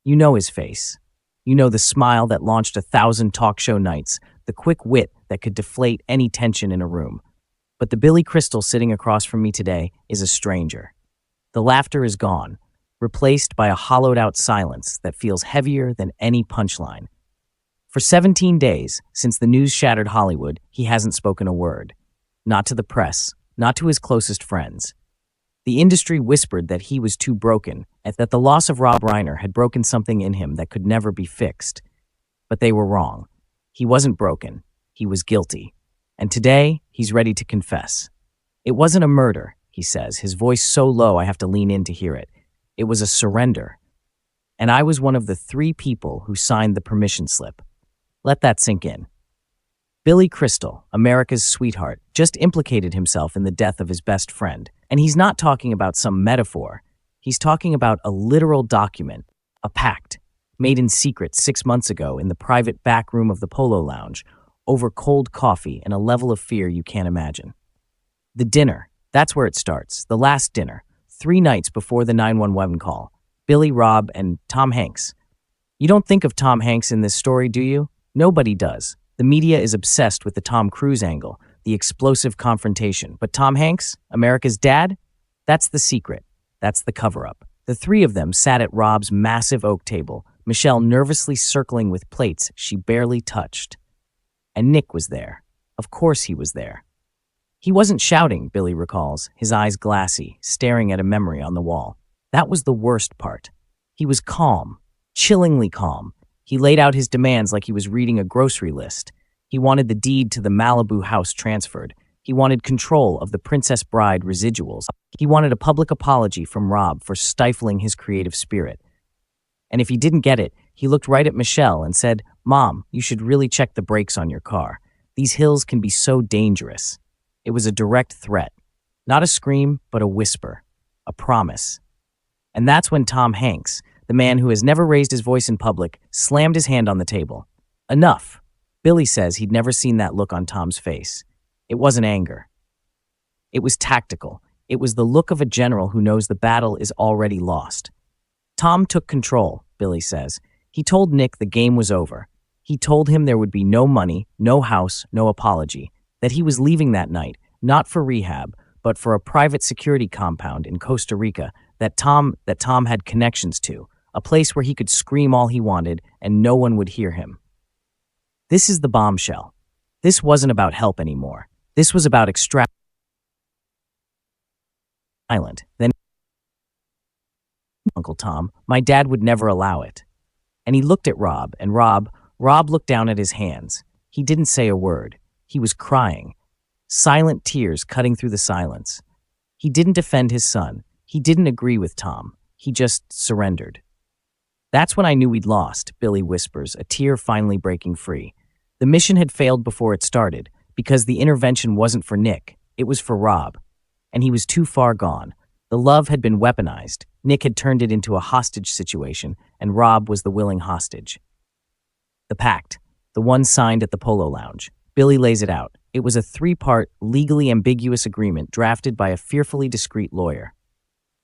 You know his face. You know the smile that launched 1,000 talk show nights, the quick wit that could deflate any tension in a room. But the Billy Crystal sitting across from me today is a stranger. The laughter is gone, replaced by a hollowed-out silence that feels heavier than any punchline. For 17 days, since the news shattered Hollywood, he hasn't spoken a word. Not to the press, not to his closest friends. The industry whispered that he was too broken, and that the loss of Rob Reiner had broken something in him that could never be fixed. But they were wrong. He wasn't broken. He was guilty. And today, he's ready to confess. It wasn't a murder, he says, his voice so low I have to lean in to hear it. It was a surrender. And I was one of the 3 people who signed the permission slip. Let that sink in. Billy Crystal, America's sweetheart, just implicated himself in the death of his best friend. And he's not talking about some metaphor. He's talking about a literal document, a pact, made in secret 6 months ago in the private back room of the Polo Lounge, over cold coffee and a level of fear you can't imagine. The dinner, that's where it starts, the last dinner, 3 nights before the 911 call. Billy, Rob, and Tom Hanks. You don't think of Tom Hanks in this story, do you? Nobody does. The media is obsessed with the Tom Cruise angle, the explosive confrontation. But Tom Hanks, America's dad? That's the secret. That's the cover-up. The 3 of them sat at Rob's massive oak table, Michelle nervously circling with plates she barely touched. And Nick was there. Of course he was there. He wasn't shouting, Billy recalls, his eyes glassy, staring at a memory on the wall. That was the worst part. He was calm, chillingly calm. He laid out his demands like he was reading a grocery list. He wanted the deed to the Malibu house transferred. He wanted control of the Princess Bride residuals. He wanted a public apology from Rob for stifling his creative spirit. And if he didn't get it, he looked right at Michelle and said, "Mom, you should really check the brakes on your car. These hills can be so dangerous." It was a direct threat. Not a scream, but a whisper. A promise. And that's when Tom Hanks, the man who has never raised his voice in public, slammed his hand on the table. Enough. Billy says he'd never seen that look on Tom's face. It wasn't anger. It was tactical. It was the look of a general who knows the battle is already lost. Tom took control, Billy says. He told Nick the game was over. He told him there would be no money, no house, no apology, that he was leaving that night, not for rehab, but for a private security compound in Costa Rica that Tom had connections to, a place where he could scream all he wanted and no one would hear him. This is the bombshell. This wasn't about help anymore. This was about extract. Silent. Then, Uncle Tom, my dad would never allow it. And he looked at Rob, and Rob looked down at his hands. He didn't say a word. He was crying. Silent tears cutting through the silence. He didn't defend his son. He didn't agree with Tom. He just surrendered. That's when I knew we'd lost, Billy whispers, a tear finally breaking free. The mission had failed before it started, because the intervention wasn't for Nick, it was for Rob. And he was too far gone. The love had been weaponized. Nick had turned it into a hostage situation, and Rob was the willing hostage. The pact, the one signed at the Polo Lounge. Billy lays it out. It was a 3-part, legally ambiguous agreement drafted by a fearfully discreet lawyer.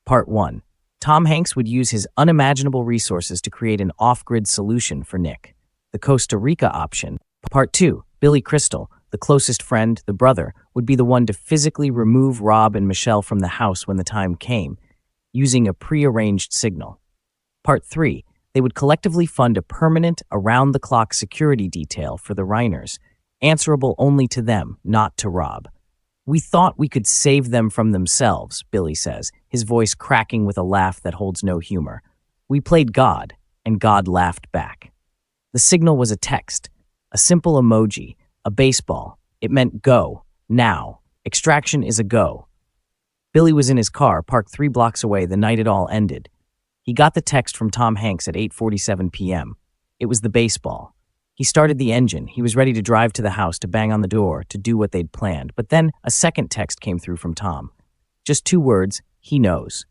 Part 1. Tom Hanks would use his unimaginable resources to create an off-grid solution for Nick. The Costa Rica option. Part 2. Billy Crystal, the closest friend, the brother, would be the one to physically remove Rob and Michelle from the house when the time came, using a prearranged signal. Part 3. They would collectively fund a permanent, around-the-clock security detail for the Reiners, answerable only to them, not to Rob. We thought we could save them from themselves, Billy says, his voice cracking with a laugh that holds no humor. We played God, and God laughed back. The signal was a text, a simple emoji, a baseball. It meant go, now. Extraction is a go. Billy was in his car, parked 3 blocks away the night it all ended. He got the text from Tom Hanks at 8:47 p.m. It was the baseball. He started the engine. He was ready to drive to the house to bang on the door, to do what they'd planned. But then a second text came through from Tom. Just 2 words, he knows.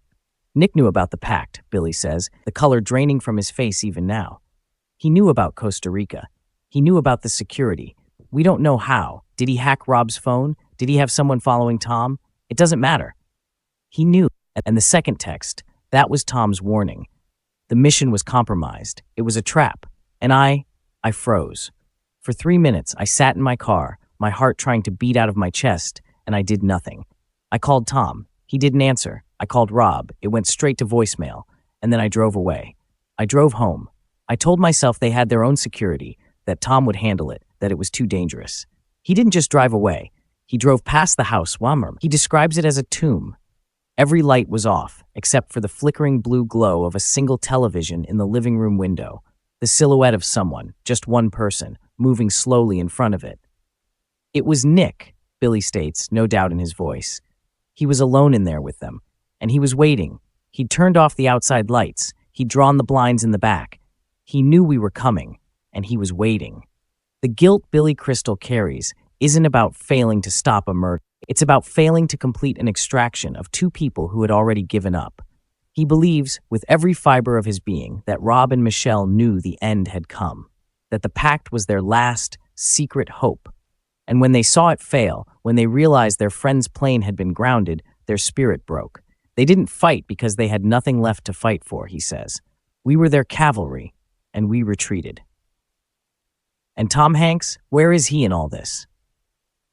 Nick knew about the pact, Billy says, the color draining from his face even now. He knew about Costa Rica. He knew about the security. We don't know how. Did he hack Rob's phone? Did he have someone following Tom? It doesn't matter. He knew. And the second text, that was Tom's warning. The mission was compromised. It was a trap. And I froze. For 3 minutes, I sat in my car, my heart trying to beat out of my chest, and I did nothing. I called Tom. He didn't answer. I called Rob. It went straight to voicemail. And then I drove away. I drove home. I told myself they had their own security, that Tom would handle it, that it was too dangerous. He didn't just drive away. He drove past the house. He describes it as a tomb. Every light was off, except for the flickering blue glow of a single television in the living room window, the silhouette of someone, just one person, moving slowly in front of it. It was Nick, Billy states, no doubt in his voice. He was alone in there with them, and he was waiting. He'd turned off the outside lights. He'd drawn the blinds in the back. He knew we were coming, and he was waiting. The guilt Billy Crystal carries isn't about failing to stop a murder. It's about failing to complete an extraction of two people who had already given up. He believes, with every fiber of his being, that Rob and Michelle knew the end had come, that the pact was their last, secret hope. And when they saw it fail, when they realized their friend's plane had been grounded, their spirit broke. They didn't fight because they had nothing left to fight for, he says. We were their cavalry, and we retreated. And Tom Hanks, where is he in all this?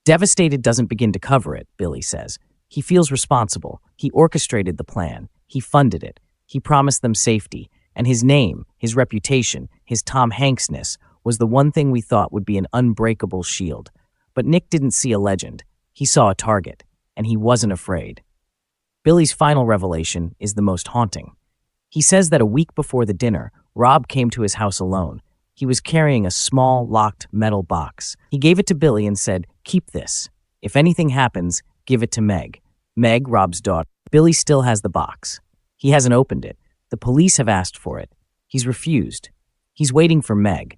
Devastated doesn't begin to cover it, Billy says. He feels responsible. He orchestrated the plan. He funded it. He promised them safety. And his name, his reputation, his Tom Hanksness was the one thing we thought would be an unbreakable shield. But Nick didn't see a legend. He saw a target, and he wasn't afraid. Billy's final revelation is the most haunting. He says that a week before the dinner, Rob came to his house alone. He was carrying a small, locked metal box. He gave it to Billy and said, "Keep this. If anything happens, give it to Meg." Meg, Rob's daughter. Billy still has the box. He hasn't opened it. The police have asked for it. He's refused. He's waiting for Meg.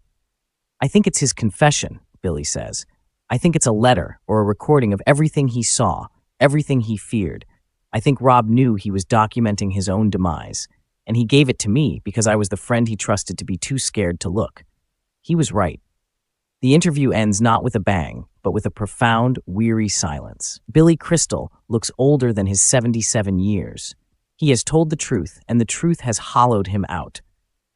I think it's his confession, Billy says. I think it's a letter or a recording of everything he saw, everything he feared. I think Rob knew he was documenting his own demise, and he gave it to me because I was the friend he trusted to be too scared to look. He was right. The interview ends not with a bang, but with a profound, weary silence. Billy Crystal looks older than his 77 years. He has told the truth, and the truth has hollowed him out.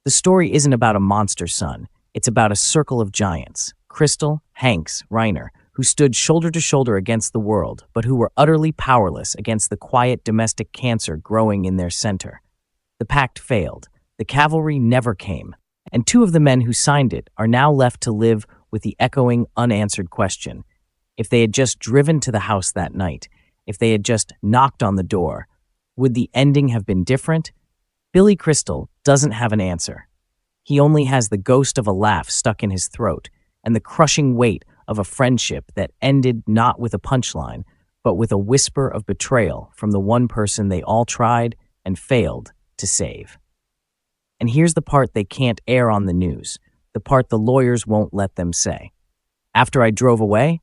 The story isn't about a monster son. It's about a circle of giants, Crystal, Hanks, Reiner, who stood shoulder to shoulder against the world, but who were utterly powerless against the quiet domestic cancer growing in their center. The pact failed. The cavalry never came. And two of the men who signed it are now left to live with the echoing, unanswered question. If they had just driven to the house that night, if they had just knocked on the door, would the ending have been different? Billy Crystal doesn't have an answer. He only has the ghost of a laugh stuck in his throat and the crushing weight of a friendship that ended not with a punchline, but with a whisper of betrayal from the one person they all tried and failed to save. And here's the part they can't air on the news, the part the lawyers won't let them say. After I drove away,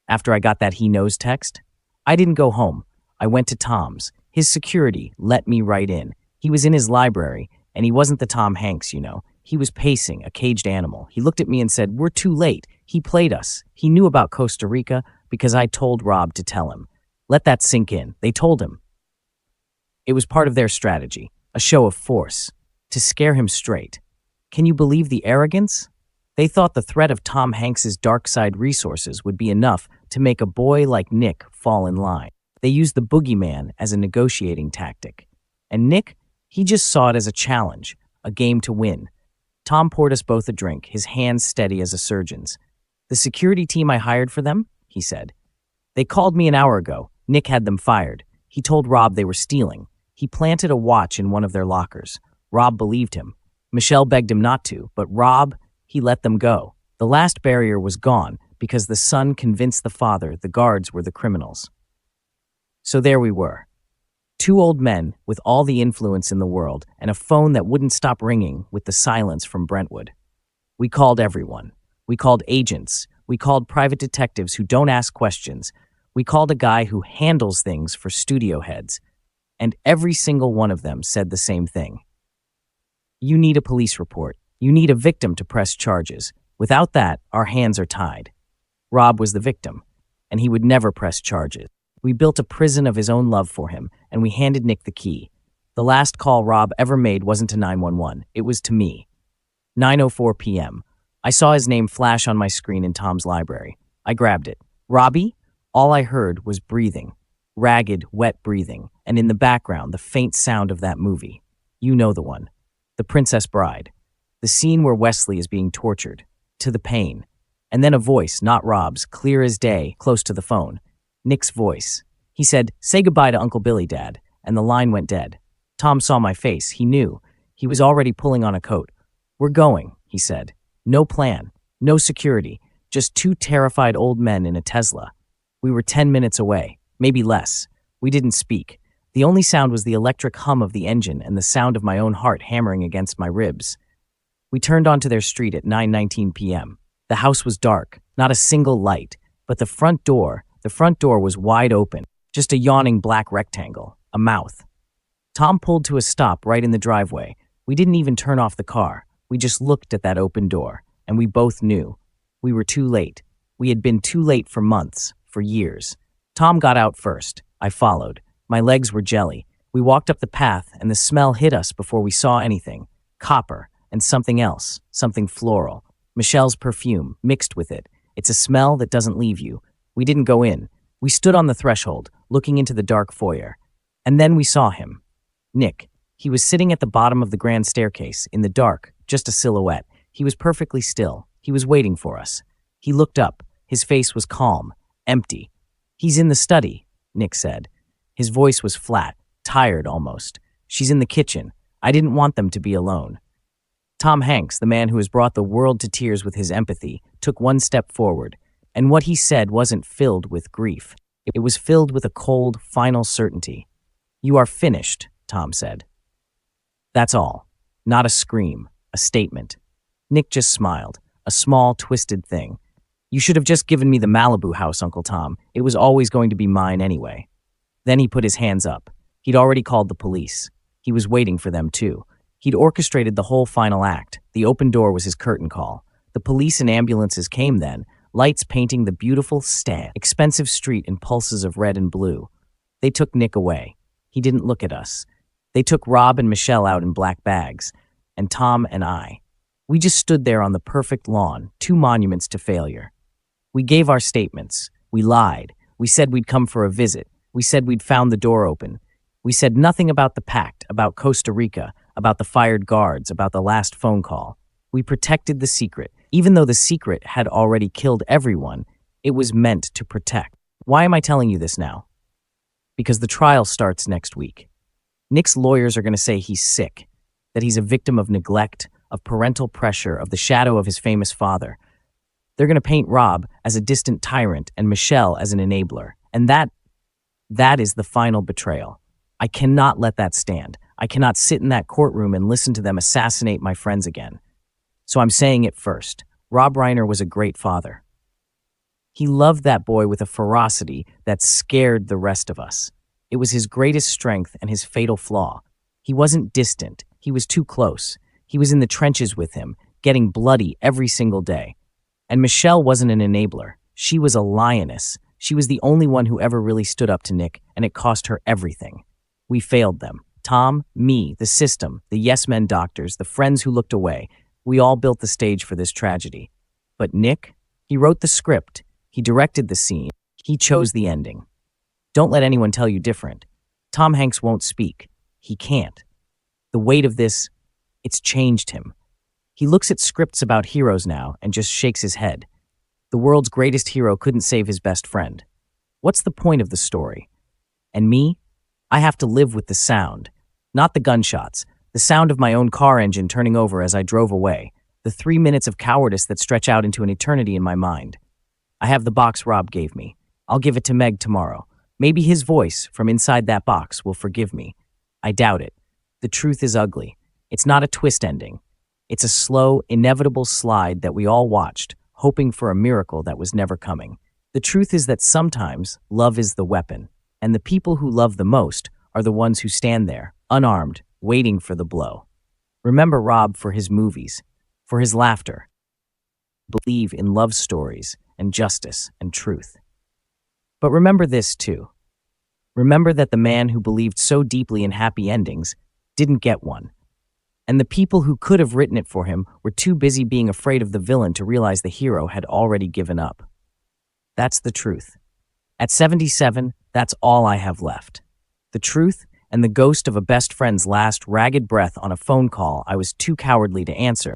after I got that he knows text, I didn't go home. I went to Tom's. His security let me right in. He was in his library, and he wasn't the Tom Hanks, you know. He was pacing, a caged animal. He looked at me and said, "We're too late. He played us. He knew about Costa Rica because I told Rob to tell him." Let that sink in. They told him. It was part of their strategy, a show of force, to scare him straight. Can you believe the arrogance? They thought the threat of Tom Hanks's dark side resources would be enough to make a boy like Nick fall in line. They used the boogeyman as a negotiating tactic. And Nick, he just saw it as a challenge, a game to win. Tom poured us both a drink, his hands steady as a surgeon's. "The security team I hired for them," he said. "They called me an hour ago. Nick had them fired. He told Rob they were stealing. He planted a watch in one of their lockers. Rob believed him. Michelle begged him not to, but Rob, he let them go. The last barrier was gone because the son convinced the father the guards were the criminals." So there we were. Two old men with all the influence in the world and a phone that wouldn't stop ringing with the silence from Brentwood. We called everyone. We called agents. We called private detectives who don't ask questions. We called a guy who handles things for studio heads. And every single one of them said the same thing. You need a police report. You need a victim to press charges. Without that, our hands are tied. Rob was the victim, and he would never press charges. We built a prison of his own love for him, and we handed Nick the key. The last call Rob ever made wasn't to 911. It was to me. 9:04 p.m. I saw his name flash on my screen in Tom's library. I grabbed it. Robbie? All I heard was breathing. Ragged, wet breathing. And in the background, the faint sound of that movie. You know the one. The Princess Bride. The scene where Wesley is being tortured. To the pain. And then a voice, not Rob's, clear as day, close to the phone. Nick's voice. He said, "Say goodbye to Uncle Billy, Dad." And the line went dead. Tom saw my face. He knew. He was already pulling on a coat. "We're going," he said. No plan. No security. Just two terrified old men in a Tesla. We were 10 minutes away. Maybe less. We didn't speak. The only sound was the electric hum of the engine and the sound of my own heart hammering against my ribs. We turned onto their street at 9:19 p.m. The house was dark, not a single light, but the front door was wide open, just a yawning black rectangle, a mouth. Tom pulled to a stop right in the driveway. We didn't even turn off the car. We just looked at that open door, and we both knew. We were too late. We had been too late for months, for years. Tom got out first. I followed. My legs were jelly. We walked up the path, and the smell hit us before we saw anything. Copper, and something else, something floral. Michelle's perfume, mixed with it. It's a smell that doesn't leave you. We didn't go in. We stood on the threshold, looking into the dark foyer. And then we saw him. Nick. He was sitting at the bottom of the grand staircase, in the dark, just a silhouette. He was perfectly still. He was waiting for us. He looked up. His face was calm, empty. "He's in the study," Nick said. His voice was flat, tired almost. "She's in the kitchen. I didn't want them to be alone." Tom Hanks, the man who has brought the world to tears with his empathy, took one step forward, and what he said wasn't filled with grief. It was filled with a cold, final certainty. "You are finished," Tom said. That's all. Not a scream, a statement. Nick just smiled, a small, twisted thing. "You should have just given me the Malibu house, Uncle Tom. It was always going to be mine anyway." Then he put his hands up. He'd already called the police. He was waiting for them, too. He'd orchestrated the whole final act. The open door was his curtain call. The police and ambulances came then, lights painting the beautiful, expensive street in pulses of red and blue. They took Nick away. He didn't look at us. They took Rob and Michelle out in black bags, and Tom and I. We just stood there on the perfect lawn, two monuments to failure. We gave our statements. We lied. We said we'd come for a visit. We said we'd found the door open. We said nothing about the pact, about Costa Rica, about the fired guards, about the last phone call. We protected the secret. Even though the secret had already killed everyone, it was meant to protect. Why am I telling you this now? Because the trial starts next week. Nick's lawyers are going to say he's sick, that he's a victim of neglect, of parental pressure, of the shadow of his famous father. They're going to paint Rob as a distant tyrant and Michelle as an enabler. And that is the final betrayal. I cannot let that stand. I cannot sit in that courtroom and listen to them assassinate my friends again. So I'm saying it first. Rob Reiner was a great father. He loved that boy with a ferocity that scared the rest of us. It was his greatest strength and his fatal flaw. He wasn't distant. He was too close. He was in the trenches with him, getting bloody every single day. And Michelle wasn't an enabler. She was a lioness. She was the only one who ever really stood up to Nick, and it cost her everything. We failed them. Tom, me, the system, the yes-men doctors, the friends who looked away. We all built the stage for this tragedy. But Nick, he wrote the script. He directed the scene. He chose the ending. Don't let anyone tell you different. Tom Hanks won't speak. He can't. The weight of this, it's changed him. He looks at scripts about heroes now and just shakes his head. The world's greatest hero couldn't save his best friend. What's the point of the story? And me? I have to live with the sound. Not the gunshots. The sound of my own car engine turning over as I drove away. The 3 minutes of cowardice that stretch out into an eternity in my mind. I have the box Rob gave me. I'll give it to Meg tomorrow. Maybe his voice from inside that box will forgive me. I doubt it. The truth is ugly. It's not a twist ending. It's a slow, inevitable slide that we all watched, hoping for a miracle that was never coming. The truth is that sometimes love is the weapon, and the people who love the most are the ones who stand there, unarmed, waiting for the blow. Remember Rob for his movies, for his laughter. Believe in love stories and justice and truth. But remember this too. Remember that the man who believed so deeply in happy endings didn't get one. And the people who could have written it for him were too busy being afraid of the villain to realize the hero had already given up. That's the truth. At 77, that's all I have left. The truth and the ghost of a best friend's last ragged breath on a phone call I was too cowardly to answer.